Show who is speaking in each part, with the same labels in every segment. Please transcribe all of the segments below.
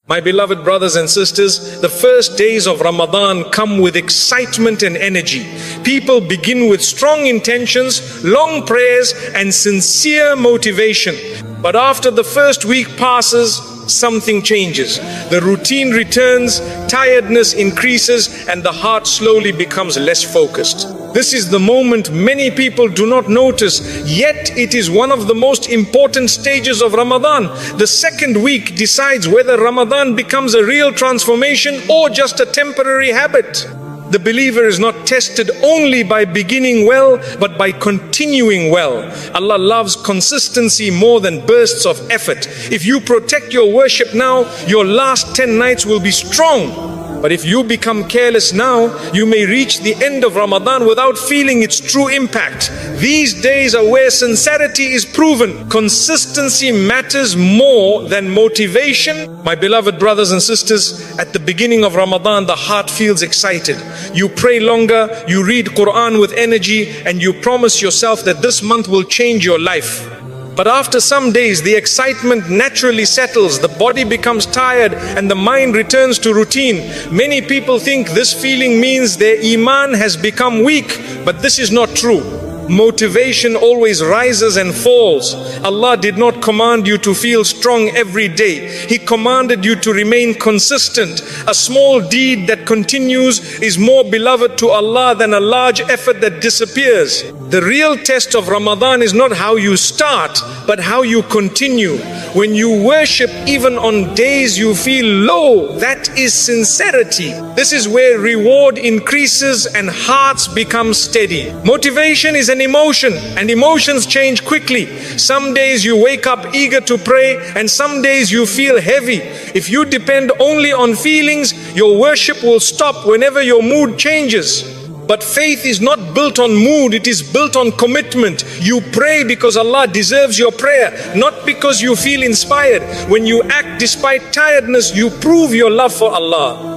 Speaker 1: My beloved brothers and sisters, the first days of Ramadan come with excitement and energy. People begin with strong intentions, long prayers, and sincere motivation. But after the first week passes, something changes. The routine returns, tiredness increases, and the heart slowly becomes less focused. This is the moment many people do not notice, yet it is one of the most important stages of Ramadan. The second week decides whether Ramadan becomes a real transformation or just a temporary habit. The believer is not tested only by beginning well, but by continuing well. Allah loves consistency more than bursts of effort. If you protect your worship now, your last 10 nights will be strong. But if you become careless now, you may reach the end of Ramadan without feeling its true impact. These days are where sincerity is proven. Consistency matters more than motivation. My beloved brothers and sisters, at the beginning of Ramadan, the heart feels excited. You pray longer, you read Qur'an with energy, and you promise yourself that this month will change your life. But after some days, the excitement naturally settles, the body becomes tired, and the mind returns to routine. Many people think this feeling means their iman has become weak, but this is not true. Motivation always rises and falls. Allah did not command you to feel strong every day. He commanded you to remain consistent. A small deed that continues is more beloved to Allah than a large effort that disappears. The real test of Ramadan is not how you start, but how you continue. When you worship even on days you feel low, that is sincerity. This is where reward increases and hearts become steady. Motivation is an emotion, and emotions change quickly. Some days you wake up eager to pray, and some days you feel heavy. If you depend only on feelings, your worship will stop whenever your mood changes. But faith is not built on mood, it is built on commitment. You pray because Allah deserves your prayer, not because you feel inspired. When you act despite tiredness, you prove your love for Allah.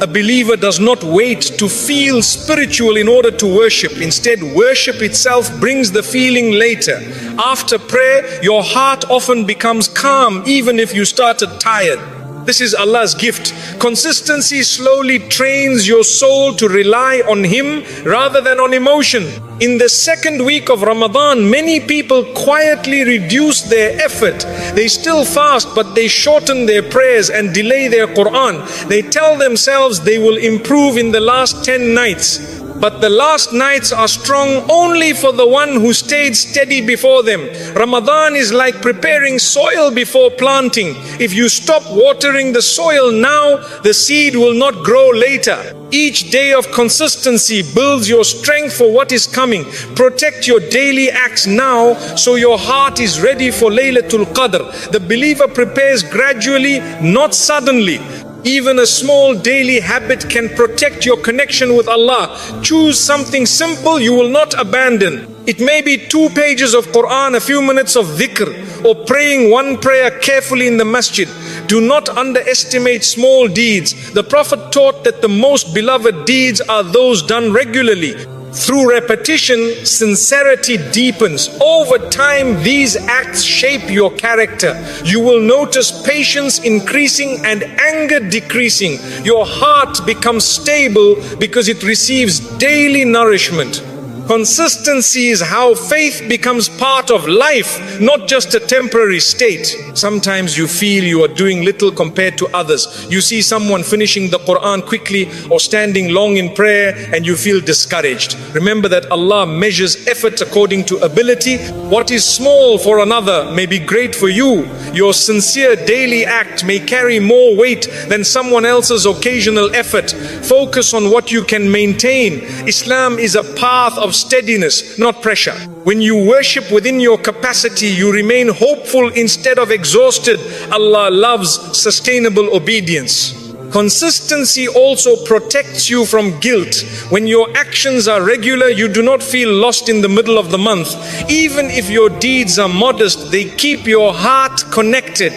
Speaker 1: A believer does not wait to feel spiritual in order to worship. Instead, worship itself brings the feeling later. After prayer, your heart often becomes calm even if you started tired. This is Allah's gift. Consistency slowly trains your soul to rely on Him rather than on emotion. In the second week of Ramadan, many people quietly reduce their effort. They still fast, but they shorten their prayers and delay their Qur'an. They tell themselves they will improve in the last 10 nights. But the last nights are strong only for the one who stayed steady before them. Ramadan is like preparing soil before planting. If you stop watering the soil now, the seed will not grow later. Each day of consistency builds your strength for what is coming. Protect your daily acts now so your heart is ready for Laylatul Qadr. The believer prepares gradually, not suddenly. Even a small daily habit can protect your connection with Allah. Choose something simple you will not abandon. It may be 2 pages of Qur'an, a few minutes of dhikr, or praying one prayer carefully in the masjid. Do not underestimate small deeds. The Prophet taught that the most beloved deeds are those done regularly. Through repetition, sincerity deepens. Over time, these acts shape your character. You will notice patience increasing and anger decreasing. Your heart becomes stable because it receives daily nourishment. Consistency is how faith becomes part of life, not just a temporary state. Sometimes you feel you are doing little compared to others. You see someone finishing the Qur'an quickly or standing long in prayer and you feel discouraged. Remember that Allah measures effort according to ability. What is small for another may be great for you. Your sincere daily act may carry more weight than someone else's occasional effort. Focus on what you can maintain. Islam is a path of steadiness, not pressure. When you worship within your capacity, you remain hopeful instead of exhausted. Allah loves sustainable obedience. Consistency also protects you from guilt. When your actions are regular, you do not feel lost in the middle of the month. Even if your deeds are modest, they keep your heart connected.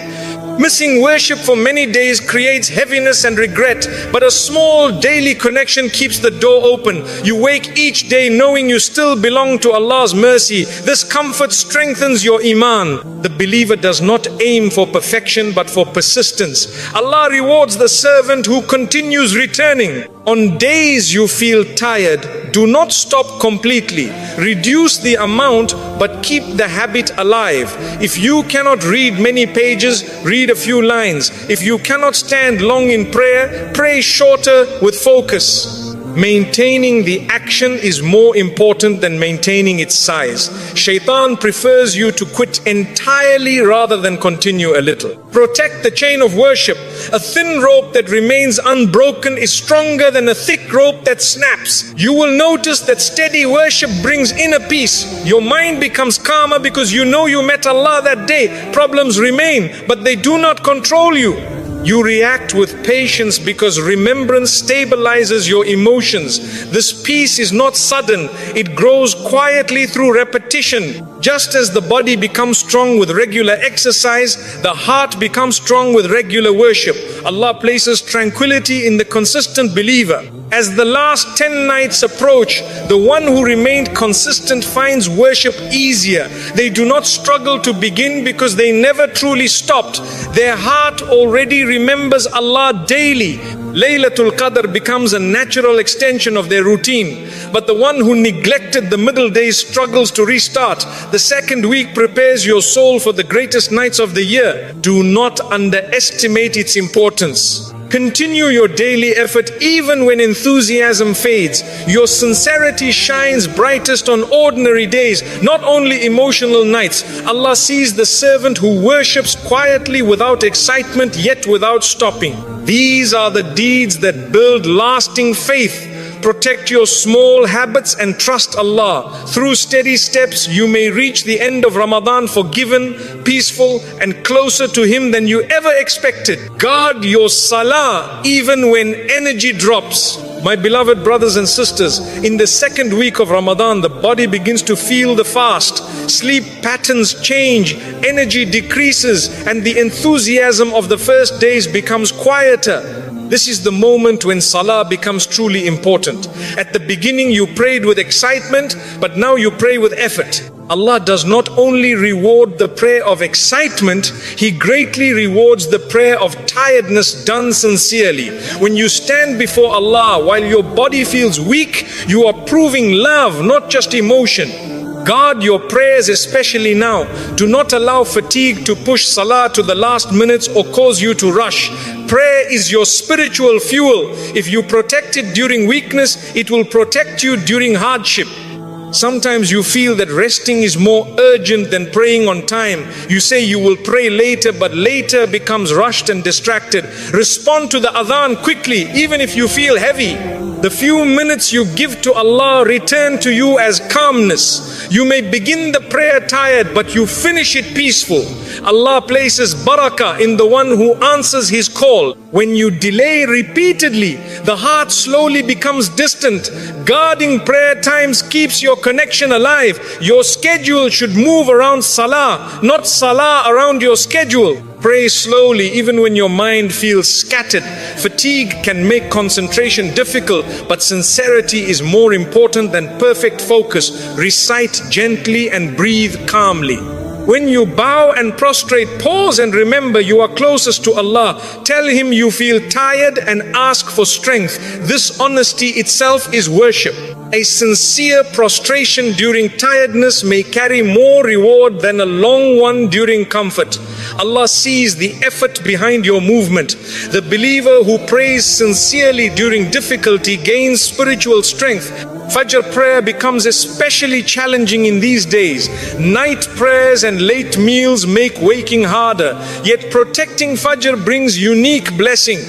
Speaker 1: Missing worship for many days creates heaviness and regret, but a small daily connection keeps the door open. You wake each day knowing you still belong to Allah's mercy. This comfort strengthens your iman. The believer does not aim for perfection but for persistence. Allah rewards the servant who continues returning. On days you feel tired, do not stop completely. Reduce the amount but keep the habit alive. If you cannot read many pages, read a few lines. If you cannot stand long in prayer, pray shorter with focus. Maintaining the action is more important than maintaining its size. Shaitan prefers you to quit entirely rather than continue a little. Protect the chain of worship. A thin rope that remains unbroken is stronger than a thick rope that snaps. You will notice that steady worship brings inner peace. Your mind becomes calmer because you know you met Allah that day. Problems remain, but they do not control you. You react with patience because remembrance stabilizes your emotions. This peace is not sudden, it grows quietly through repetition. Just as the body becomes strong with regular exercise, the heart becomes strong with regular worship. Allah places tranquility in the consistent believer. As the last 10 nights approach, the one who remained consistent finds worship easier. They do not struggle to begin because they never truly stopped. Their heart already remembers Allah daily. Laylatul Qadr becomes a natural extension of their routine. But the one who neglected the middle days struggles to restart. The second week prepares your soul for the greatest nights of the year. Do not underestimate its importance. Continue your daily effort even when enthusiasm fades. Your sincerity shines brightest on ordinary days, not only emotional nights. Allah sees the servant who worships quietly without excitement yet without stopping. These are the deeds that build lasting faith. Protect your small habits and trust Allah. Through steady steps, you may reach the end of Ramadan forgiven, peaceful, and closer to Him than you ever expected. Guard your Salah even when energy drops. My beloved brothers and sisters, in the second week of Ramadan, the body begins to feel the fast. Sleep patterns change, energy decreases, and the enthusiasm of the first days becomes quieter. This is the moment when Salah becomes truly important. At the beginning you prayed with excitement, but now you pray with effort. Allah does not only reward the prayer of excitement, He greatly rewards the prayer of tiredness done sincerely. When you stand before Allah while your body feels weak, you are proving love, not just emotion. Guard your prayers, especially now. Do not allow fatigue to push Salah to the last minutes or cause you to rush. Prayer is your spiritual fuel. If you protect it during weakness, it will protect you during hardship. Sometimes you feel that resting is more urgent than praying on time. You say you will pray later, but later becomes rushed and distracted. Respond to the adhan quickly, even if you feel heavy. The few minutes you give to Allah return to you as calmness. You may begin the prayer tired, but you finish it peaceful. Allah places barakah in the one who answers His call. When you delay repeatedly, the heart slowly becomes distant. Guarding prayer times keeps your connection alive. Your schedule should move around Salah, not Salah around your schedule. Pray slowly even when your mind feels scattered. Fatigue can make concentration difficult, but sincerity is more important than perfect focus. Recite gently and breathe calmly. When you bow and prostrate, pause and remember you are closest to Allah. Tell Him you feel tired and ask for strength. This honesty itself is worship. A sincere prostration during tiredness may carry more reward than a long one during comfort. Allah sees the effort behind your movement. The believer who prays sincerely during difficulty gains spiritual strength. Fajr prayer becomes especially challenging in these days. Night prayers and late meals make waking harder. Yet protecting Fajr brings unique blessing.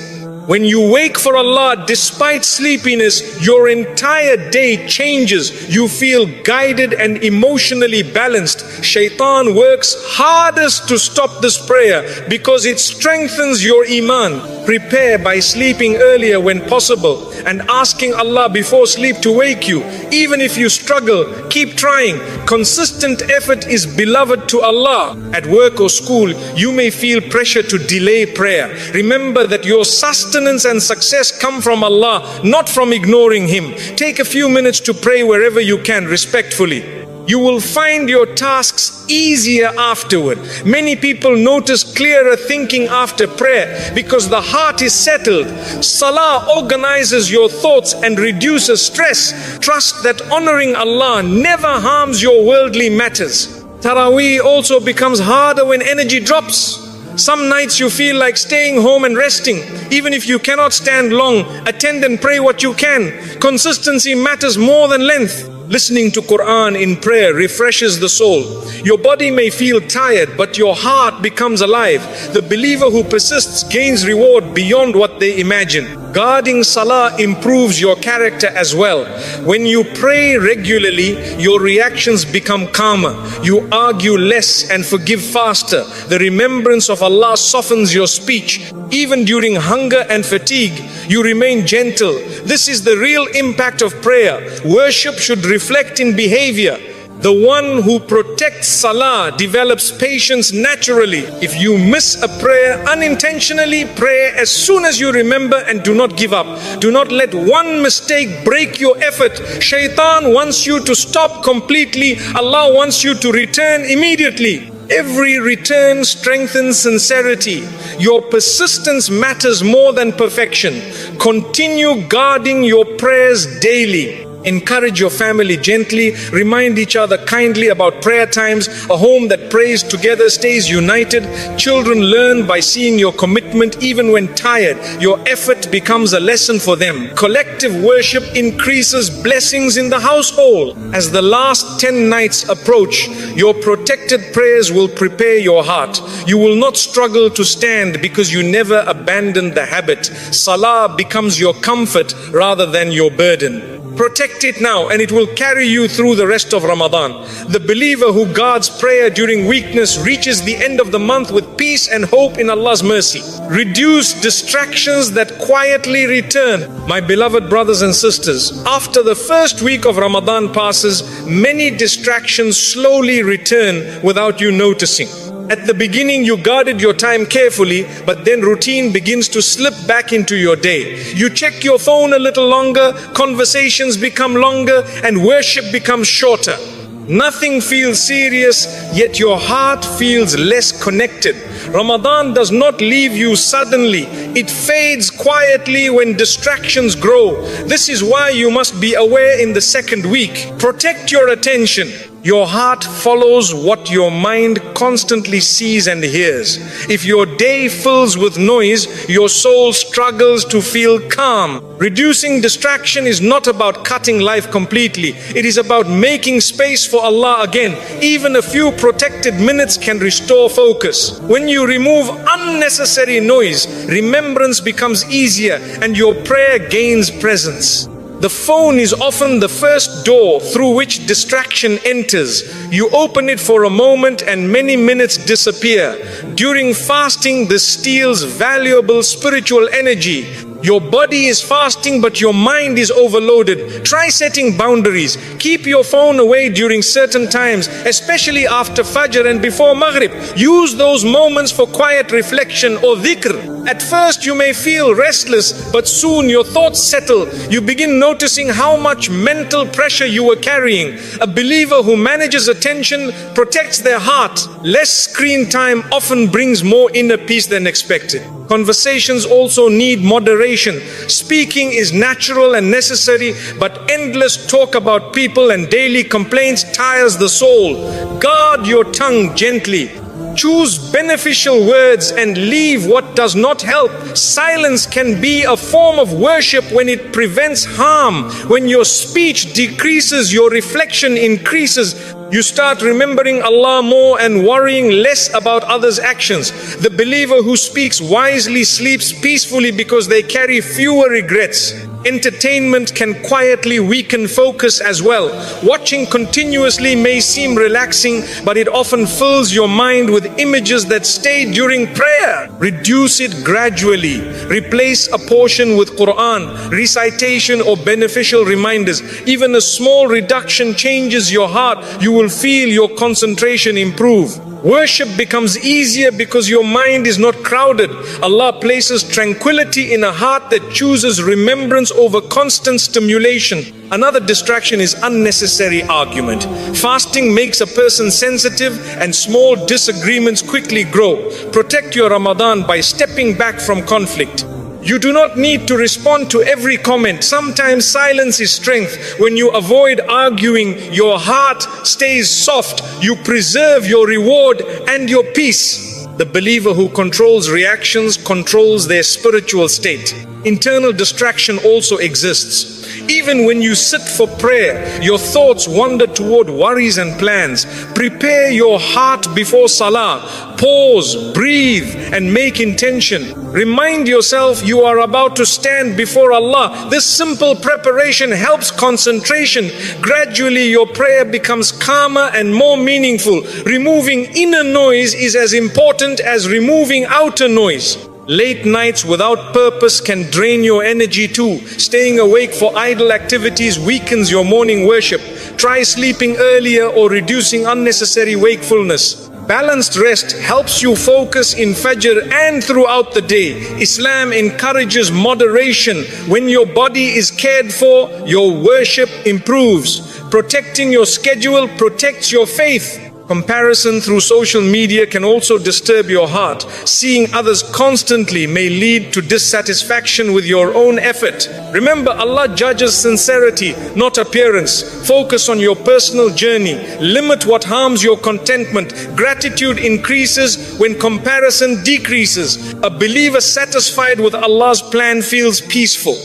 Speaker 1: When you wake for Allah despite sleepiness, your entire day changes. You feel guided and emotionally balanced. Shaitan works hardest to stop this prayer because it strengthens your iman. Prepare by sleeping earlier when possible and asking Allah before sleep to wake you. Even if you struggle, keep trying. Consistent effort is beloved to Allah. At work or school, you may feel pressure to delay prayer. Remember that your sustenance and success come from Allah, not from ignoring Him. Take a few minutes to pray wherever you can, respectfully. You will find your tasks easier afterward. Many people notice clearer thinking after prayer because the heart is settled. Salah organizes your thoughts and reduces stress. Trust that honoring Allah never harms your worldly matters. Taraweeh also becomes harder when energy drops. Some nights you feel like staying home and resting. Even if you cannot stand long, attend and pray what you can. Consistency matters more than length. Listening to Qur'an in prayer refreshes the soul. Your body may feel tired, but your heart becomes alive. The believer who persists gains reward beyond what they imagine. Guarding Salah improves your character as well. When you pray regularly, your reactions become calmer. You argue less and forgive faster. The remembrance of Allah softens your speech. Even during hunger and fatigue, you remain gentle. This is the real impact of prayer. Worship should reflect in behavior. The one who protects Salah develops patience naturally. If you miss a prayer unintentionally, pray as soon as you remember and do not give up. Do not let one mistake break your effort. Shaitan wants you to stop completely. Allah wants you to return immediately. Every return strengthens sincerity. Your persistence matters more than perfection. Continue guarding your prayers daily. Encourage your family gently. Remind each other kindly about prayer times. A home that prays together stays united. Children learn by seeing your commitment even when tired. Your effort becomes a lesson for them. Collective worship increases blessings in the household. As the last 10 nights approach, your protected prayers will prepare your heart. You will not struggle to stand because you never abandoned the habit. Salah becomes your comfort rather than your burden. Protect it now and it will carry you through the rest of Ramadan. The believer who guards prayer during weakness reaches the end of the month with peace and hope in Allah's mercy. Reduce distractions that quietly return. My beloved brothers and sisters, after the first week of Ramadan passes, many distractions slowly return without you noticing. At the beginning, you guarded your time carefully, but then routine begins to slip back into your day. You check your phone a little longer, conversations become longer, and worship becomes shorter. Nothing feels serious, yet your heart feels less connected. Ramadan does not leave you suddenly. It fades quietly when distractions grow. This is why you must be aware in the second week. Protect your attention. Your heart follows what your mind constantly sees and hears. If your day fills with noise, your soul struggles to feel calm. Reducing distraction is not about cutting life completely. It is about making space for Allah again. Even a few protected minutes can restore focus. When you remove unnecessary noise, remembrance becomes easier and your prayer gains presence. The phone is often the first door through which distraction enters. You open it for a moment and many minutes disappear. During fasting, this steals valuable spiritual energy. Your body is fasting, but your mind is overloaded. Try setting boundaries. Keep your phone away during certain times, especially after Fajr and before Maghrib. Use those moments for quiet reflection or dhikr. At first you may feel restless, but soon your thoughts settle. You begin noticing how much mental pressure you were carrying. A believer who manages attention protects their heart. Less screen time often brings more inner peace than expected. Conversations also need moderation. Speaking is natural and necessary, but endless talk about people and daily complaints tires the soul. Guard your tongue gently. Choose beneficial words and leave what does not help. Silence can be a form of worship when it prevents harm. When your speech decreases, your reflection increases. You start remembering Allah more and worrying less about others' actions. The believer who speaks wisely sleeps peacefully because they carry fewer regrets. Entertainment can quietly weaken focus as well. Watching continuously may seem relaxing, but it often fills your mind with images that stay during prayer. Reduce it gradually. Replace a portion with Qur'an, recitation or beneficial reminders. Even a small reduction changes your heart. You will feel your concentration improve. Worship becomes easier because your mind is not crowded. Allah places tranquility in a heart that chooses remembrance over constant stimulation. Another distraction is unnecessary argument. Fasting makes a person sensitive and small disagreements quickly grow. Protect your Ramadan by stepping back from conflict. You do not need to respond to every comment. Sometimes silence is strength. When you avoid arguing, your heart stays soft. You preserve your reward and your peace. The believer who controls reactions controls their spiritual state. Internal distraction also exists. Even when you sit for prayer, your thoughts wander toward worries and plans. Prepare your heart before Salah. Pause, breathe, and make intention. Remind yourself you are about to stand before Allah. This simple preparation helps concentration. Gradually, your prayer becomes calmer and more meaningful. Removing inner noise is as important as removing outer noise. Late nights without purpose can drain your energy too. Staying awake for idle activities weakens your morning worship. Try sleeping earlier or reducing unnecessary wakefulness. Balanced rest helps you focus in Fajr and throughout the day. Islam encourages moderation. When your body is cared for, your worship improves. Protecting your schedule protects your faith. Comparison through social media can also disturb your heart. Seeing others constantly may lead to dissatisfaction with your own effort. Remember, Allah judges sincerity, not appearance. Focus on your personal journey. Limit what harms your contentment. Gratitude increases when comparison decreases. A believer satisfied with Allah's plan feels peaceful.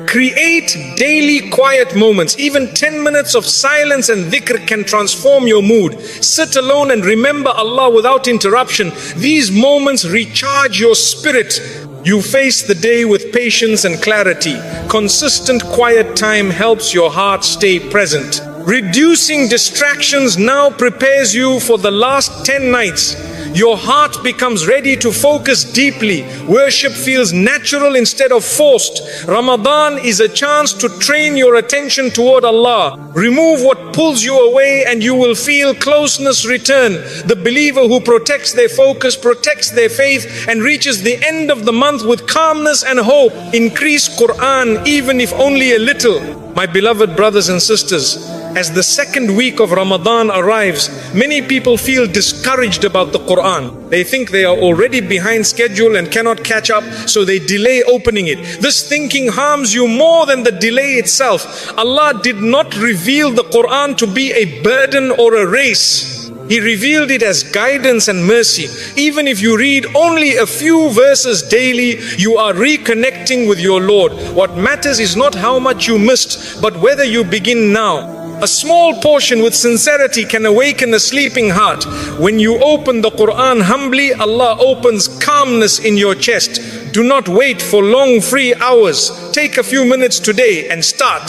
Speaker 1: Create daily quiet moments. Even 10 minutes of silence and dhikr can transform your mood. Sit alone and remember Allah without interruption. These moments recharge your spirit. You face the day with patience and clarity. Consistent quiet time helps your heart stay present. Reducing distractions now prepares you for the last 10 nights. Your heart becomes ready to focus deeply. Worship feels natural instead of forced. Ramadan is a chance to train your attention toward Allah. Remove what pulls you away and you will feel closeness return. The believer who protects their focus, protects their faith, and reaches the end of the month with calmness and hope. Increase Qur'an even if only a little. My beloved brothers and sisters, as the second week of Ramadan arrives, many people feel discouraged about the Qur'an. They think they are already behind schedule and cannot catch up, so they delay opening it. This thinking harms you more than the delay itself. Allah did not reveal the Qur'an to be a burden or a race. He revealed it as guidance and mercy. Even if you read only a few verses daily, you are reconnecting with your Lord. What matters is not how much you missed, but whether you begin now. A small portion with sincerity can awaken a sleeping heart. When you open the Qur'an humbly, Allah opens calmness in your chest. Do not wait for long free hours. Take a few minutes today and start.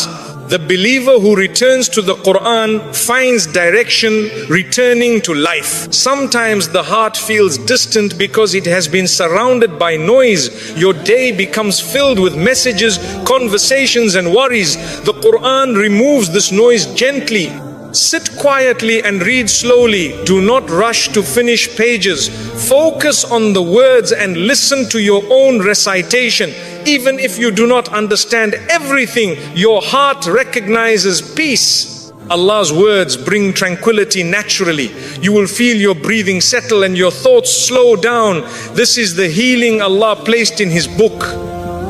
Speaker 1: The believer who returns to the Qur'an finds direction, returning to life. Sometimes the heart feels distant because it has been surrounded by noise. Your day becomes filled with messages, conversations, and worries. The Qur'an removes this noise gently. Sit quietly and read slowly. Do not rush to finish pages. Focus on the words and listen to your own recitation. Even if you do not understand everything, your heart recognizes peace. Allah's words bring tranquility naturally. You will feel your breathing settle and your thoughts slow down. This is the healing Allah placed in His book.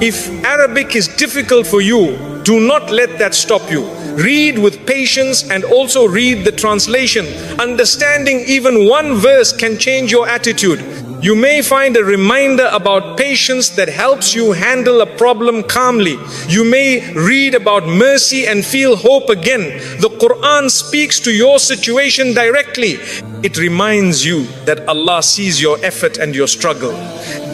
Speaker 1: If Arabic is difficult for you, do not let that stop you. Read with patience and also read the translation. Understanding even one verse can change your attitude. You may find a reminder about patience that helps you handle a problem calmly. You may read about mercy and feel hope again. The Qur'an speaks to your situation directly. It reminds you that Allah sees your effort and your struggle.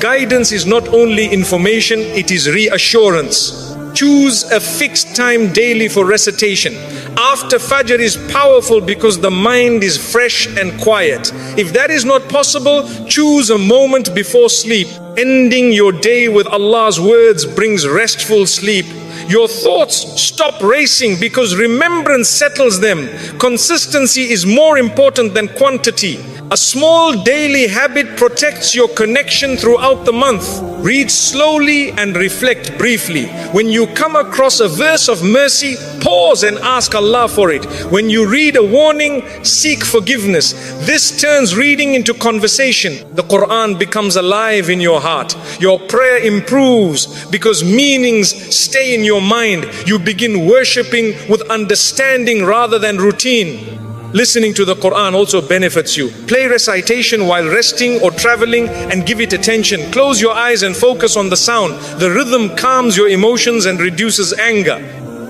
Speaker 1: Guidance is not only information, it is reassurance. Choose a fixed time daily for recitation. After Fajr is powerful because the mind is fresh and quiet. If that is not possible, choose a moment before sleep. Ending your day with Allah's words brings restful sleep. Your thoughts stop racing because remembrance settles them. Consistency is more important than quantity. A small daily habit protects your connection throughout the month. Read slowly and reflect briefly. When you come across a verse of mercy, pause and ask Allah for it. When you read a warning, seek forgiveness. This turns reading into conversation. The Qur'an becomes alive in your heart. Your prayer improves because meanings stay in your mind. You begin worshipping with understanding rather than routine. Listening to the Qur'an also benefits you. Play recitation while resting or traveling and give it attention. Close your eyes and focus on the sound. The rhythm calms your emotions and reduces anger.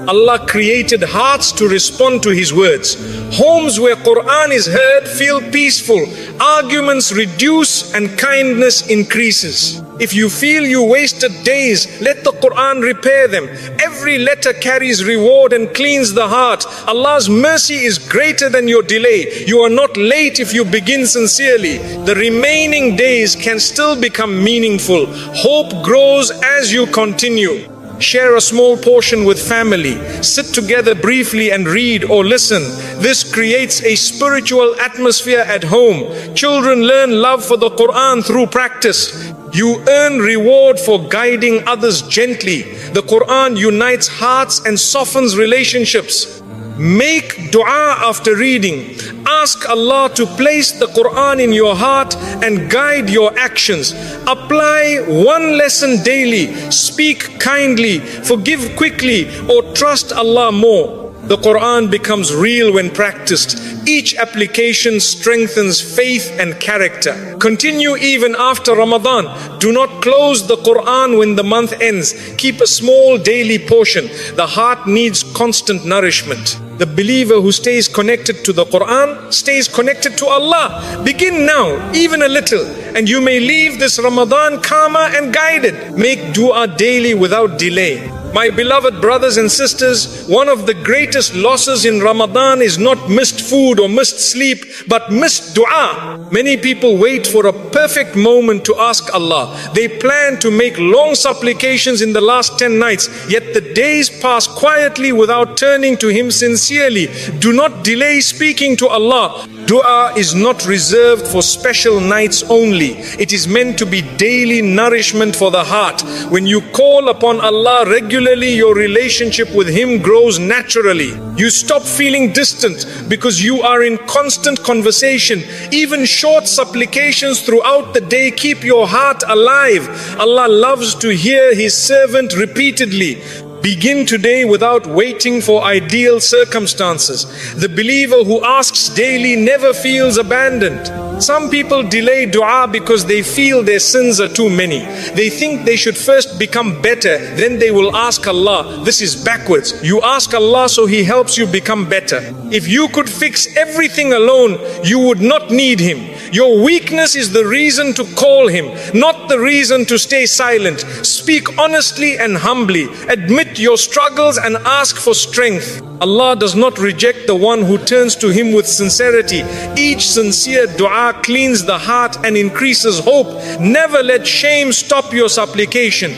Speaker 1: Allah created hearts to respond to His words. Homes where Qur'an is heard feel peaceful. Arguments reduce and kindness increases. If you feel you wasted days, let the Qur'an repair them. Every letter carries reward and cleans the heart. Allah's mercy is greater than your delay. You are not late if you begin sincerely. The remaining days can still become meaningful. Hope grows as you continue. Share a small portion with family. Sit together briefly and read or listen. This creates a spiritual atmosphere at home. Children learn love for the Qur'an through practice. You earn reward for guiding others gently. The Qur'an unites hearts and softens relationships. Make dua after reading. Ask Allah to place the Qur'an in your heart and guide your actions. Apply one lesson daily. Speak kindly, forgive quickly, or trust Allah more. The Qur'an becomes real when practiced. Each application strengthens faith and character. Continue even after Ramadan. Do not close the Qur'an when the month ends. Keep a small daily portion. The heart needs constant nourishment. The believer who stays connected to the Qur'an stays connected to Allah. Begin now, even a little, and you may leave this Ramadan calmer and guided. Make dua daily without delay. My beloved brothers and sisters, one of the greatest losses in Ramadan is not missed food or missed sleep, but missed dua. Many people wait for a perfect moment to ask Allah. They plan to make long supplications in the last 10 nights, yet the days pass quietly without turning to Him sincerely. Do not delay speaking to Allah. Dua is not reserved for special nights only. It is meant to be daily nourishment for the heart. When you call upon Allah regularly, your relationship with Him grows naturally. You stop feeling distant because you are in constant conversation. Even short supplications throughout the day keep your heart alive. Allah loves to hear His servant repeatedly. Begin today without waiting for ideal circumstances. The believer who asks daily never feels abandoned. Some people delay dua because they feel their sins are too many. They think they should first become better, then they will ask Allah. This is backwards. You ask Allah so He helps you become better. If you could fix everything alone, you would not need Him. Your weakness is the reason to call Him, not the reason to stay silent. Speak honestly and humbly. Admit your struggles and ask for strength. Allah does not reject the one who turns to Him with sincerity. Each sincere dua cleans the heart and increases hope. Never let shame stop your supplication.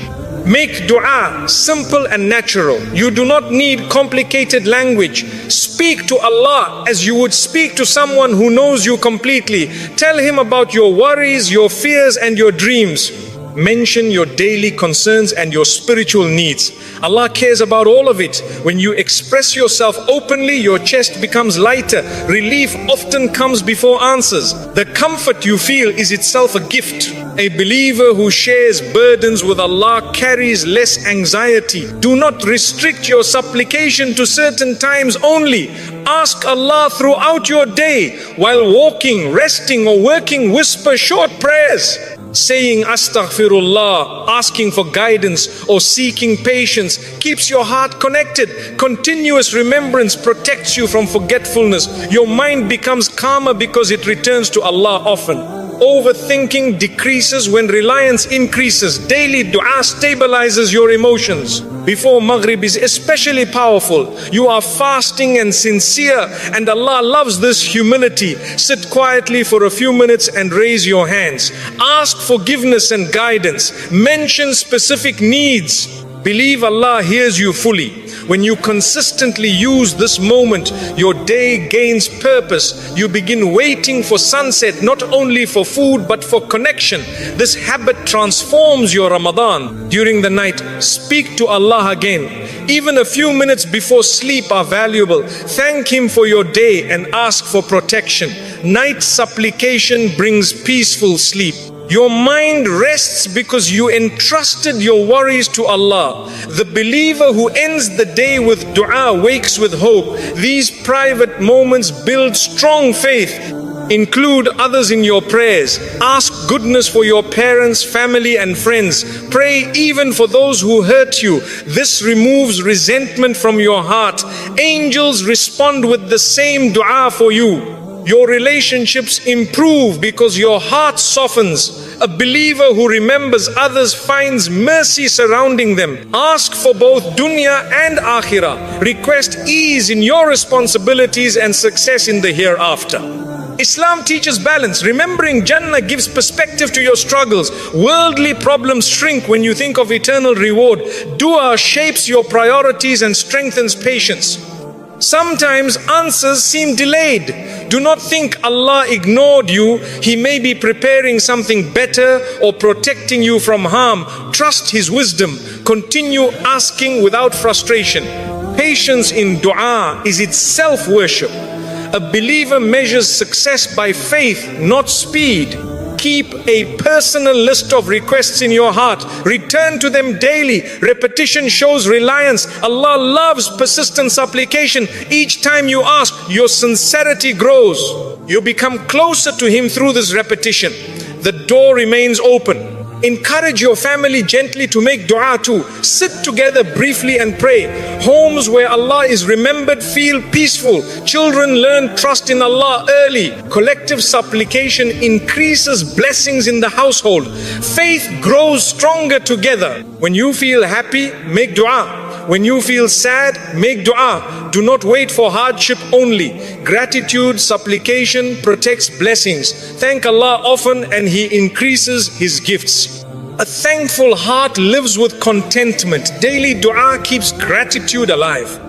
Speaker 1: Make dua simple and natural. You do not need complicated language. Speak to Allah as you would speak to someone who knows you completely. Tell Him about your worries, your fears, and your dreams. Mention your daily concerns and your spiritual needs. Allah cares about all of it. When you express yourself openly, your chest becomes lighter. Relief often comes before answers. The comfort you feel is itself a gift. A believer who shares burdens with Allah carries less anxiety. Do not restrict your supplication to certain times only. Ask Allah throughout your day. While walking, resting or working, whisper short prayers. Saying astaghfirullah, asking for guidance or seeking patience keeps your heart connected. Continuous remembrance protects you from forgetfulness. Your mind becomes calmer because it returns to Allah often. Overthinking decreases when reliance increases. Daily dua stabilizes your emotions. Before Maghrib is especially powerful. You are fasting and sincere, and Allah loves this humility. Sit quietly for a few minutes and raise your hands. Ask forgiveness and guidance. Mention specific needs. Believe Allah hears you fully. When you consistently use this moment, your day gains purpose. You begin waiting for sunset, not only for food but for connection. This habit transforms your Ramadan. During the night, speak to Allah again. Even a few minutes before sleep are valuable. Thank Him for your day and ask for protection. Night supplication brings peaceful sleep. Your mind rests because you entrusted your worries to Allah. The believer who ends the day with dua wakes with hope. These private moments build strong faith. Include others in your prayers. Ask goodness for your parents, family and friends. Pray even for those who hurt you. This removes resentment from your heart. Angels respond with the same dua for you. Your relationships improve because your heart softens. A believer who remembers others finds mercy surrounding them. Ask for both dunya and akhirah. Request ease in your responsibilities and success in the hereafter. Islam teaches balance. Remembering Jannah gives perspective to your struggles. Worldly problems shrink when you think of eternal reward. Dua shapes your priorities and strengthens patience. Sometimes answers seem delayed. Do not think Allah ignored you. He may be preparing something better or protecting you from harm. Trust His wisdom. Continue asking without frustration. Patience in dua is itself worship. A believer measures success by faith, not speed. Keep a personal list of requests in your heart. Return to them daily. Repetition shows reliance. Allah loves persistent supplication. Each time you ask, your sincerity grows. You become closer to Him through this repetition. The door remains open. Encourage your family gently to make dua too. Sit together briefly and pray. Homes where Allah is remembered feel peaceful. Children learn trust in Allah early. Collective supplication increases blessings in the household. Faith grows stronger together. When you feel happy, make dua. When you feel sad, make dua. Do not wait for hardship only. Gratitude, supplication protects blessings. Thank Allah often and He increases His gifts. A thankful heart lives with contentment. Daily dua keeps gratitude alive.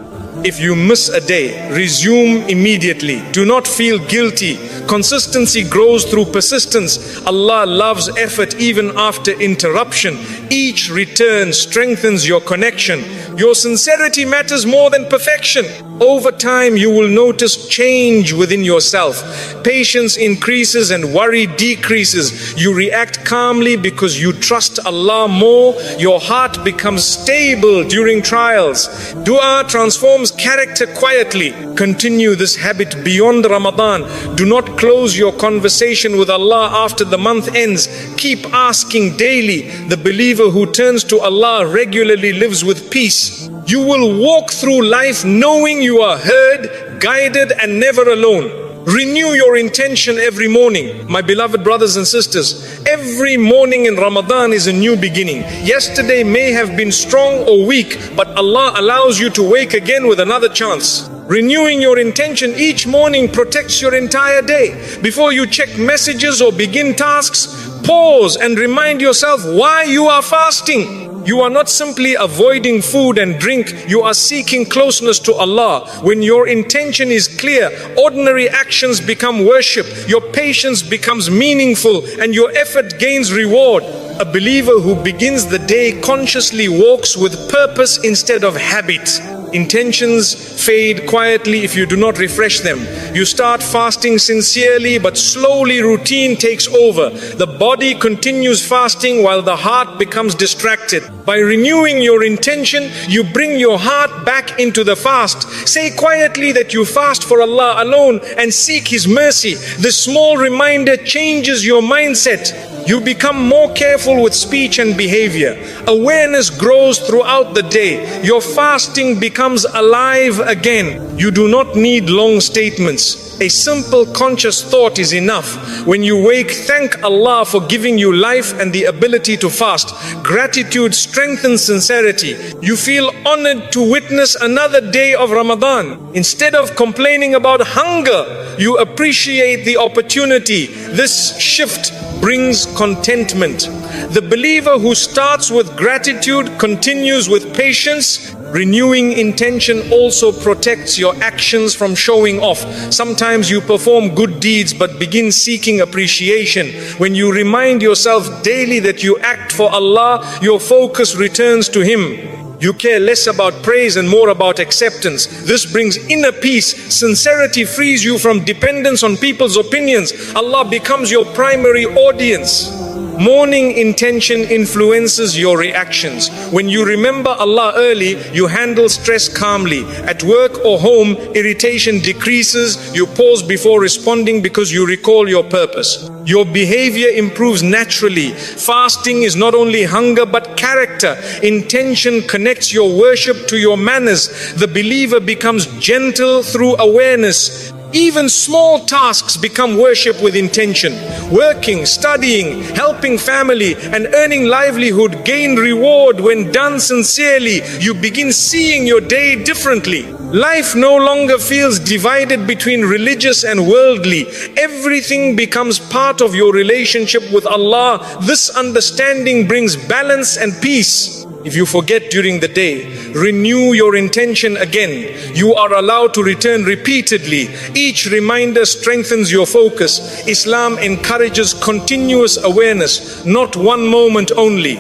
Speaker 1: If you miss a day, resume immediately. Do not feel guilty. Consistency grows through persistence. Allah loves effort even after interruption. Each return strengthens your connection. Your sincerity matters more than perfection. Over time, you will notice change within yourself. Patience increases and worry decreases. You react calmly because you trust Allah more. Your heart becomes stable during trials. Dua transforms character quietly. Continue this habit beyond Ramadan. Do not close your conversation with Allah after the month ends. Keep asking daily. The believer who turns to Allah regularly lives with peace. You will walk through life knowing you are heard, guided and never alone. Renew your intention every morning. My beloved brothers and sisters, every morning in Ramadan is a new beginning. Yesterday may have been strong or weak, but Allah allows you to wake again with another chance. Renewing your intention each morning protects your entire day. Before you check messages or begin tasks, pause and remind yourself why you are fasting. You are not simply avoiding food and drink, you are seeking closeness to Allah. When your intention is clear, ordinary actions become worship, your patience becomes meaningful, and your effort gains reward. A believer who begins the day consciously walks with purpose instead of habit. Intentions fade quietly if you do not refresh them. You start fasting sincerely, but slowly routine takes over. The body continues fasting while the heart becomes distracted. By renewing your intention, you bring your heart back into the fast. Say quietly that you fast for Allah alone and seek His mercy. This small reminder changes your mindset. You become more careful with speech and behavior. Awareness grows throughout the day. Your fasting becomes alive again. You do not need long statements. A simple conscious thought is enough. When you wake, thank Allah for giving you life and the ability to fast. Gratitude strengthens sincerity. You feel honored to witness another day of Ramadan. Instead of complaining about hunger, you appreciate the opportunity. This shift brings contentment. The believer who starts with gratitude continues with patience. Renewing intention also protects your actions from showing off. Sometimes you perform good deeds but begin seeking appreciation. When you remind yourself daily that you act for Allah, your focus returns to Him. You care less about praise and more about acceptance. This brings inner peace. Sincerity frees you from dependence on people's opinions. Allah becomes your primary audience. Morning intention influences your reactions. When you remember Allah early, you handle stress calmly. At work or home, irritation decreases. You pause before responding because you recall your purpose. Your behavior improves naturally. Fasting is not only hunger but character. Intention connects your worship to your manners. The believer becomes gentle through awareness. Even small tasks become worship with intention. Working, studying, helping family, and earning livelihood gain reward when done sincerely. You begin seeing your day differently. Life no longer feels divided between religious and worldly. Everything becomes part of your relationship with Allah. This understanding brings balance and peace. If you forget during the day, renew your intention again. You are allowed to return repeatedly. Each reminder strengthens your focus. Islam encourages continuous awareness, not one moment only.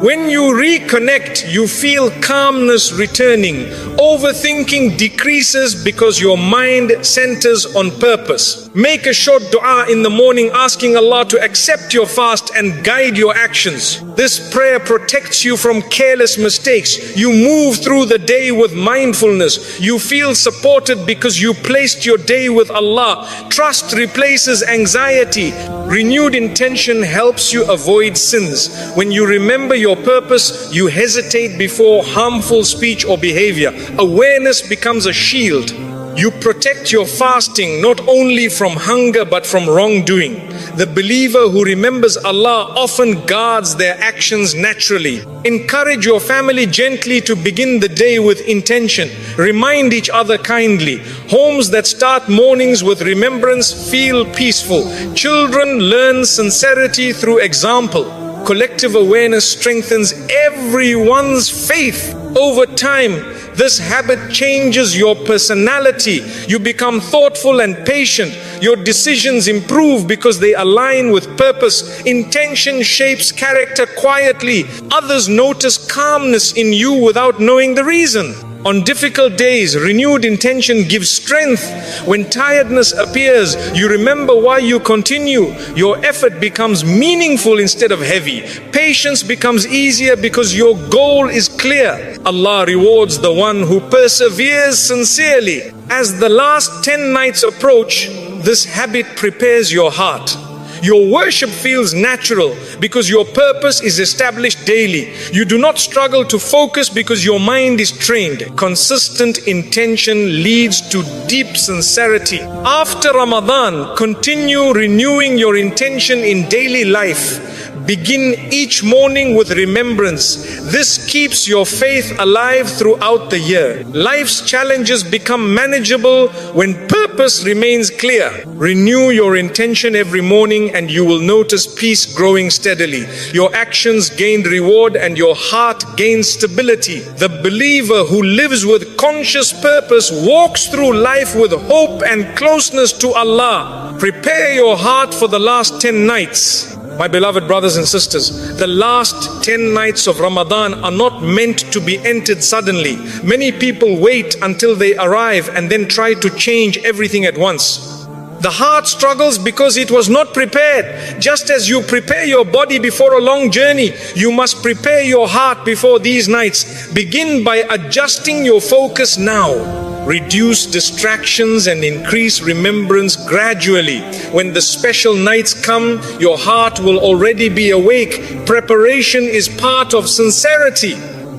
Speaker 1: When you reconnect, you feel calmness returning. Overthinking decreases because your mind centers on purpose. Make a short dua in the morning asking Allah to accept your fast and guide your actions. This prayer protects you from careless mistakes. You move through the day with mindfulness. You feel supported because you placed your day with Allah. Trust replaces anxiety. Renewed intention helps you avoid sins. When you remember your purpose, you hesitate before harmful speech or behavior. Awareness becomes a shield. You protect your fasting not only from hunger but from wrongdoing. The believer who remembers Allah often guards their actions naturally. Encourage your family gently to begin the day with intention. Remind each other kindly. Homes that start mornings with remembrance feel peaceful. Children learn sincerity through example. Collective awareness strengthens everyone's faith. Over time, this habit changes your personality. You become thoughtful and patient. Your decisions improve because they align with purpose. Intention shapes character quietly. Others notice calmness in you without knowing the reason. On difficult days, renewed intention gives strength. When tiredness appears, you remember why you continue. Your effort becomes meaningful instead of heavy. Patience becomes easier because your goal is clear. Allah rewards the one who perseveres sincerely. As the last 10 nights approach, this habit prepares your heart. Your worship feels natural because your purpose is established daily. You do not struggle to focus because your mind is trained. Consistent intention leads to deep sincerity. After Ramadan, continue renewing your intention in daily life. Begin each morning with remembrance. This keeps your faith alive throughout the year. Life's challenges become manageable when purpose remains clear. Renew your intention every morning and you will notice peace growing steadily. Your actions gain reward and your heart gains stability. The believer who lives with conscious purpose walks through life with hope and closeness to Allah. Prepare your heart for the last 10 nights. My beloved brothers and sisters, the last 10 nights of Ramadan are not meant to be entered suddenly. Many people wait until they arrive and then try to change everything at once. The heart struggles because it was not prepared. Just as you prepare your body before a long journey, you must prepare your heart before these nights. Begin by adjusting your focus now. Reduce distractions and increase remembrance gradually. When the special nights come, your heart will already be awake. Preparation is part of sincerity.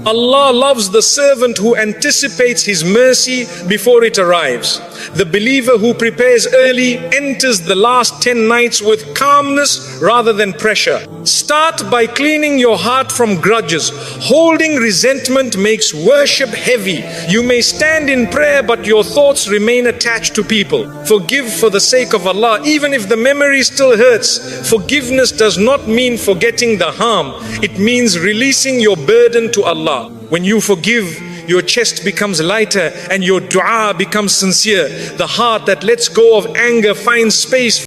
Speaker 1: Allah loves the servant who anticipates His mercy before it arrives. The believer who prepares early enters the last 10 nights with calmness rather than pressure. Start by cleaning your heart from grudges. Holding resentment makes worship heavy. You may stand in prayer, but your thoughts remain attached to people. Forgive for the sake of Allah, even if the memory still hurts. Forgiveness does not mean forgetting the harm. It means releasing your burden to Allah. When you forgive, your chest becomes lighter and your dua becomes sincere. The heart that lets go of anger finds space